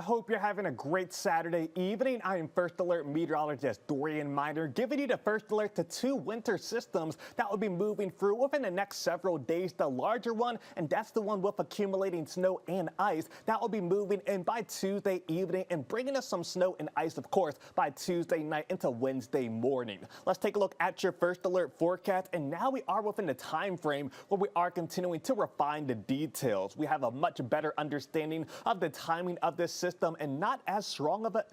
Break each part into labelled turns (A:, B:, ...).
A: I hope you're having a great Saturday evening. I am First Alert meteorologist Dorian Miner, giving you the first alert to two winter systems that will be moving through within the next several days. The larger one, and that's the one with accumulating snow and ice, that will be moving in by Tuesday evening and bringing us some snow and ice, of course, by Tuesday night into Wednesday morning. Let's take a look at your First Alert forecast, and now we are within the time frame where we are continuing to refine the details. We have a much better understanding of the timing of this system and not as strong of a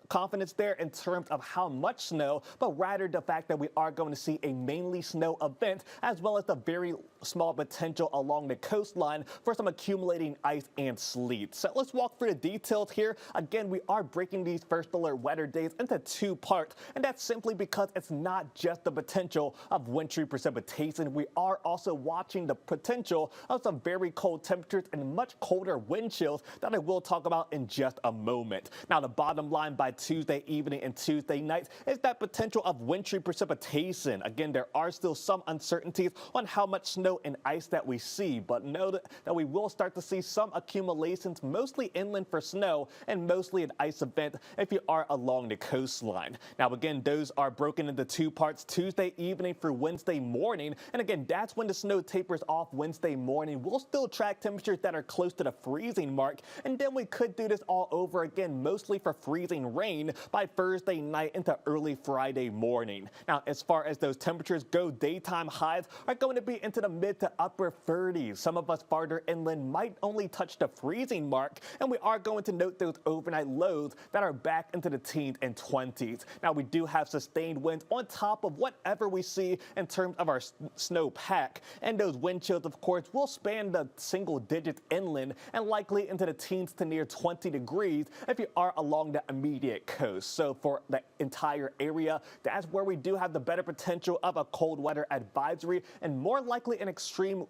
A: confidence there in terms of how much snow, but rather the fact that we are going to see a mainly snow event as well as the very small potential along the coastline for some accumulating ice and sleet. So let's walk through the details here. Again, we are breaking these first alert weather days into two parts, and that's simply because it's not just the potential of wintry precipitation. We are also watching the potential of some very cold temperatures and much colder wind chills that I will talk about in just a moment. Now, the bottom line by Tuesday evening and Tuesday night is that potential of wintry precipitation. Again, there are still some uncertainties on how much snow and ice that we see, but know that we will start to see some accumulations, mostly inland for snow and mostly an ice event if you are along the coastline. Now, again, those are broken into two parts, Tuesday evening through Wednesday morning. And again, that's when the snow tapers off Wednesday morning. We'll still track temperatures that are close to the freezing mark, and then we could do this all over again, mostly for freezing rain by Thursday night into early Friday morning. Now, as far as those temperatures go, daytime highs are going to be into the mid to upper 30s. Some of us farther inland might only touch the freezing mark, and we are going to note those overnight lows that are back into the teens and 20s. Now, we do have sustained winds on top of whatever we see in terms of our snow pack, and those wind chills, of course, will span the single digits inland and likely into the teens to near 20 degrees if you are along the immediate coast. So for the entire area, that's where we do have the better potential of a cold weather advisory and more likely an extreme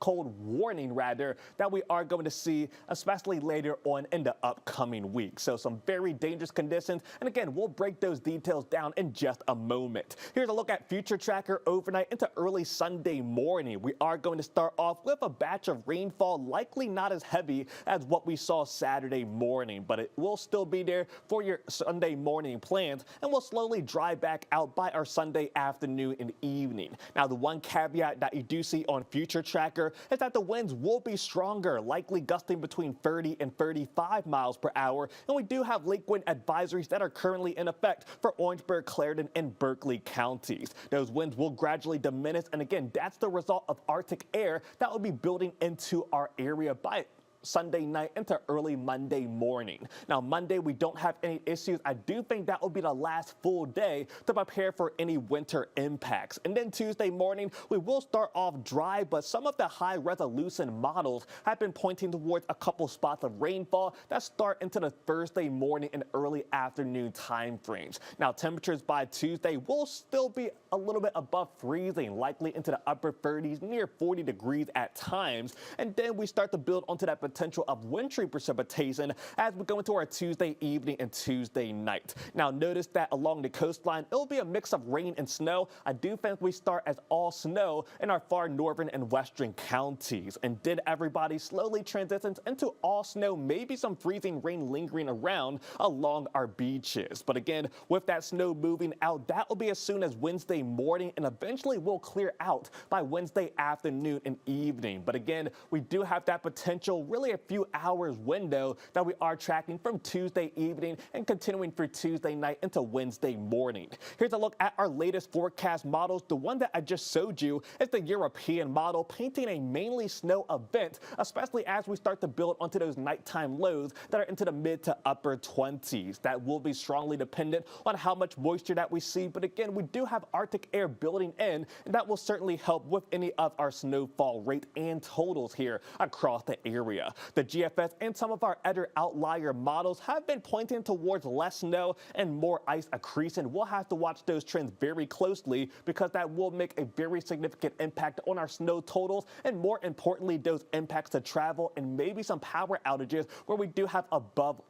A: cold warning rather that we are going to see, especially later on in the upcoming week. So some very dangerous conditions, and again, we'll break those details down in just a moment. Here's a look at future tracker overnight into early Sunday morning. We are going to start off with a batch of rainfall, likely not as heavy as what we saw Saturday morning, but it will still be there for your Sunday morning plans and will slowly dry back out by our Sunday afternoon and evening. Now, the one caveat that you do see on future tracker is that the winds will be stronger, likely gusting between 30 and 35 miles per hour, and we do have lake wind advisories that are currently in effect for Orangeburg, Clarendon, and Berkeley counties. Those winds will gradually diminish, and again, that's the result of Arctic air that will be building into our area by Sunday night into early Monday morning. Now, Monday, we don't have any issues. I do think that will be the last full day to prepare for any winter impacts. And then Tuesday morning, we will start off dry, but some of the high resolution models have been pointing towards a couple spots of rainfall that start into the Thursday morning and early afternoon time frames. Now, temperatures by Tuesday will still be a little bit above freezing, likely into the upper 30s, near 40 degrees at times. And then we start to build onto that potential of wintry precipitation as we go into our Tuesday evening and Tuesday night. Now, notice that along the coastline, it'll be a mix of rain and snow. I do think we start as all snow in our far northern and western counties. And then everybody slowly transitions into all snow, maybe some freezing rain lingering around along our beaches. But again, with that snow moving out, that will be as soon as Wednesday morning and eventually will clear out by Wednesday afternoon and evening. But again, we do have that potential really a few hours window that we are tracking from Tuesday evening and continuing through Tuesday night into Wednesday morning. Here's a look at our latest forecast models. The one that I just showed you is the European model, painting a mainly snow event, especially as we start to build onto those nighttime lows that are into the mid to upper 20s. That will be strongly dependent on how much moisture that we see, but again, we do have Arctic air building in, and that will certainly help with any of our snowfall rate and totals here across the area. The GFS and some of our other outlier models have been pointing towards less snow and more ice accretion. We'll have to watch those trends very closely because that will make a very significant impact on our snow totals and, more importantly, those impacts to travel and maybe some power outages where we do have above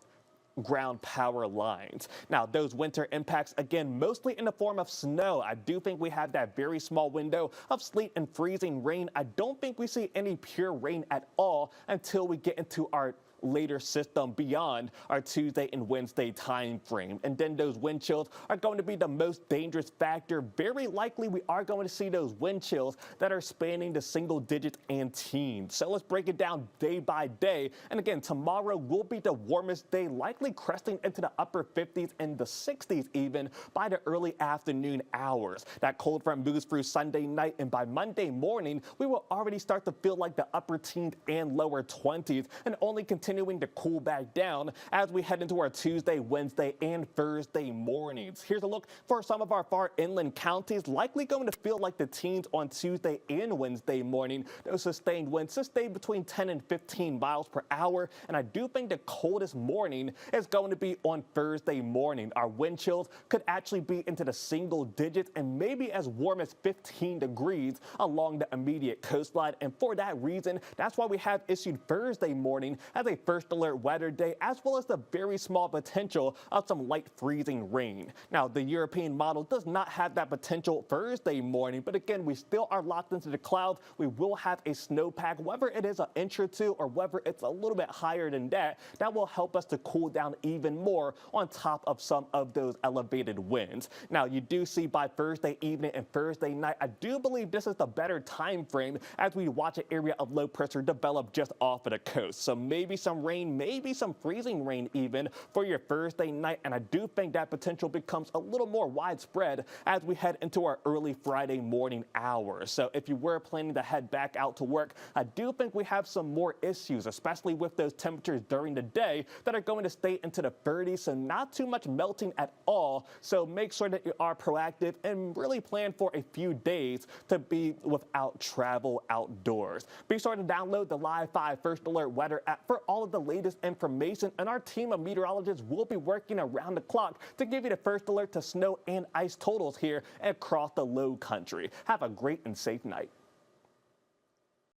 A: ground power lines. Now, those winter impacts, again, mostly in the form of snow. I do think we have that very small window of sleet and freezing rain. I don't think we see any pure rain at all until we get into our later system beyond our Tuesday and Wednesday time frame. And then those wind chills are going to be the most dangerous factor. Very likely we are going to see those wind chills that are spanning the single digits and teens. So let's break it down day by day. And again, tomorrow will be the warmest day, likely cresting into the upper 50s and the 60s even by the early afternoon hours. That cold front moves through Sunday night, and by Monday morning, we will already start to feel like the upper teens and lower 20s, and only continuing to cool back down as we head into our Tuesday, Wednesday, and Thursday mornings. Here's a look for some of our far inland counties, likely going to feel like the teens on Tuesday and Wednesday morning. Those sustained winds to stay between 10 and 15 miles per hour, and I do think the coldest morning is going to be on Thursday morning. Our wind chills could actually be into the single digits and maybe as warm as 15 degrees along the immediate coastline. And for that reason, that's why we have issued Thursday morning as a first alert weather day, as well as the very small potential of some light freezing rain. Now, the European model does not have that potential Thursday morning, but again, we still are locked into the clouds. We will have a snowpack, whether it is an inch or two or whether it's a little bit higher than that. That will help us to cool down even more on top of some of those elevated winds. Now, you do see by Thursday evening and Thursday night, I do believe this is the better time frame as we watch an area of low pressure develop just off of the coast. So maybe some rain, maybe some freezing rain even for your Thursday night. And I do think that potential becomes a little more widespread as we head into our early Friday morning hours. So if you were planning to head back out to work, I do think we have some more issues, especially with those temperatures during the day that are going to stay into the 30s. So not too much melting at all. So make sure that you are proactive and really plan for a few days to be without travel outdoors. Be sure to download the Live 5 First Alert Weather app for all of the latest information, and our team of meteorologists will be working around the clock to give you the first alert to snow and ice totals here across the Lowcountry. Have a great and safe night.